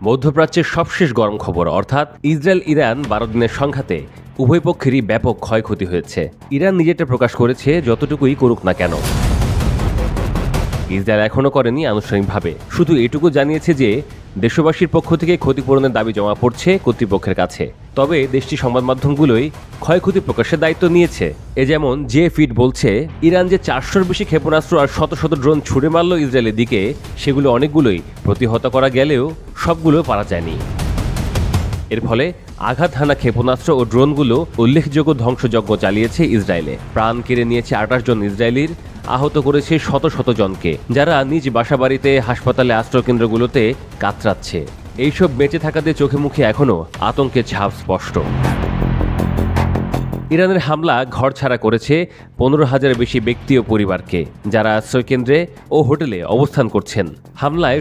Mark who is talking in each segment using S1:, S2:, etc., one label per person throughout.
S1: মধ্যপ্রাচ্যের সবশেষ গরম খবর অর্থাৎ ইসরায়েল ইরান 12 দিনের সংঘাতে উভয় পক্ষেরই ব্যাপক ক্ষয়ক্ষতি হয়েছে। ইরান নিজেটা প্রকাশ করেছে যতটুকুই করুক না কেন। ইসরায়েল এখনও করেনি আনুষ্ঠানিকভাবে, শুধু এটুকু জানিয়েছে যে দেশবাসীর পক্ষ থেকে ক্ষতিপূরণের দাবি জমা পড়ছে কর্তৃপক্ষের কাছে। তবে দেশটির সংবাদ মাধ্যমগুলোই ক্ষয়ক্ষতি প্রকাশের দায়িত্ব নিয়েছে। যেমন ফিড বলছে, ইরান যে 400-র বেশি ক্ষেপণাস্ত্র আর শত শত ড্রোন ছুড়ে মারল ইসরায়েলের দিকে, সেগুলো অনেকগুলোই প্রতিহত করা গেলেও সবগুলো পারা যায়নি। এর ফলে আঘাত হানা ক্ষেপণাস্ত্র ও ড্রোনগুলো উল্লেখযোগ্য ধ্বংসযজ্ঞ চালিয়েছে ইসরায়েলে। প্রাণ কেড়ে নিয়েছে 28 জন ইসরায়েলির, আহত করেছে শত শত জনকে, যারা নিজ বাসাবাড়িতে, হাসপাতালে, আশ্রয়কেন্দ্রগুলোতে কাতরাচ্ছে। এইসব বেঁচে থাকাদের চোখে মুখে এখনও আতঙ্কের ছাপ স্পষ্ট। ইরানের হামলা ঘরছাড়া করেছে 15,000-এর বেশি ব্যক্তি ও পরিবারকে, যারা আশ্রয়কেন্দ্রে ও হোটেলে অবস্থান করছেন। হামলায়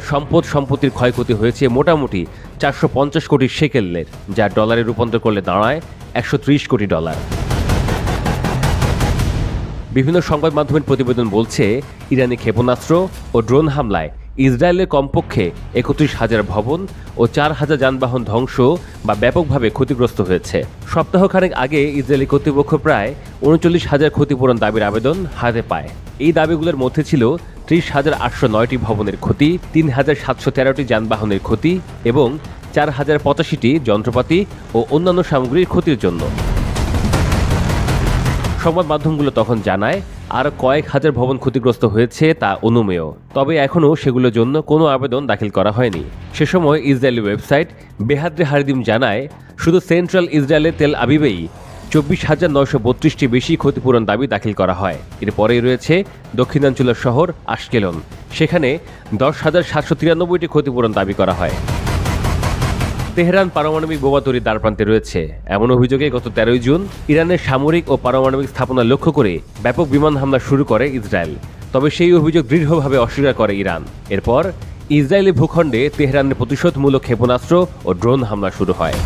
S1: সম্পত্তির ক্ষয়ক্ষতি হয়েছে মোটামুটি 450 কোটি শেকেলের, যা ডলারে রূপান্তর করলে দাঁড়ায় 130 কোটি ডলার। বিভিন্ন সংবাদ মাধ্যমের প্রতিবেদন বলছে, ইরানি ক্ষেপণাস্ত্র ও ড্রোন হামলায় ইসরায়েলের কমপক্ষে 31,000 ভবন ও 4,000 যানবাহন ধ্বংস বা ব্যাপকভাবে ক্ষতিগ্রস্ত হয়েছে। সপ্তাহখানেক আগে ইসরায়েলি কর্তৃপক্ষ প্রায় 39,000 ক্ষতিপূরণ দাবির আবেদন হাতে পায়। এই দাবিগুলোর মধ্যে ছিল 30,809টি ভবনের ক্ষতি, 3,713টি যানবাহনের ক্ষতি এবং 4,085টি যন্ত্রপাতি ও অন্যান্য সামগ্রীর ক্ষতির জন্য। সংবাদ মাধ্যমগুলো তখন জানায়, আরও কয়েক হাজার ভবন ক্ষতিগ্রস্ত হয়েছে, তা অনুমেয়। তবে এখনও সেগুলোর জন্য কোনো আবেদন দাখিল করা হয়নি। সে সময় ইসরায়েলি ওয়েবসাইট বেহাদ্রে হারিদিম জানায়, শুধু সেন্ট্রাল ইসরায়েলের তেল আবিবেই 24,932টি বেশি ক্ষতিপূরণ দাবি দাখিল করা হয়। এরপরেই রয়েছে দক্ষিণাঞ্চলের শহর আশকেলন, সেখানে 10,793টি ক্ষতিপূরণ দাবি করা হয়। তেহরান পারমাণবিক বোমা তৈরির দ্বারপ্রান্তে রয়েছে এমন অভিযোগে গত 13 জুন ইরানের সামরিক ও পারমাণবিক স্থাপনা লক্ষ্য করে ব্যাপক বিমান হামলা শুরু করে ইসরায়েল। তবে সেই অভিযোগ দৃঢ়ভাবে অস্বীকার করে ইরান। এরপর ইসরায়েলি ভূখণ্ডে তেহরানের প্রতিশোধমূলক ক্ষেপণাস্ত্র ও ড্রোন হামলা শুরু হয়।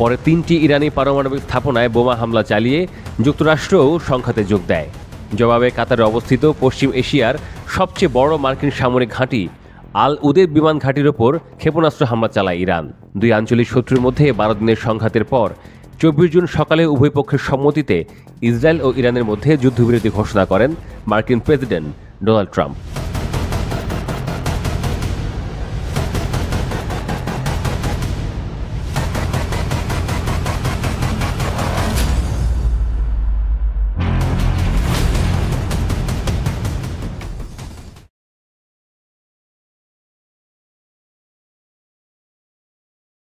S1: পরে 3টি ইরানি পারমাণবিক স্থাপনায় বোমা হামলা চালিয়ে যুক্তরাষ্ট্রও সংঘাতে যোগ দেয়। জবাবে কাতারে অবস্থিত পশ্চিম এশিয়ার সবচেয়ে বড় মার্কিন সামরিক ঘাঁটি আল উদেদ বিমান ঘাঁটির ওপর ক্ষেপণাস্ত্র হামলা চালায় ইরান। দুই আঞ্চলিক শত্রুর মধ্যে 12 দিনের সংঘাতের পর 24 জুন সকালে উভয় পক্ষের সম্মতিতে ইসরায়েল ও ইরানের মধ্যে যুদ্ধবিরতি ঘোষণা করেন মার্কিন প্রেসিডেন্ট ডোনাল্ড ট্রাম্প।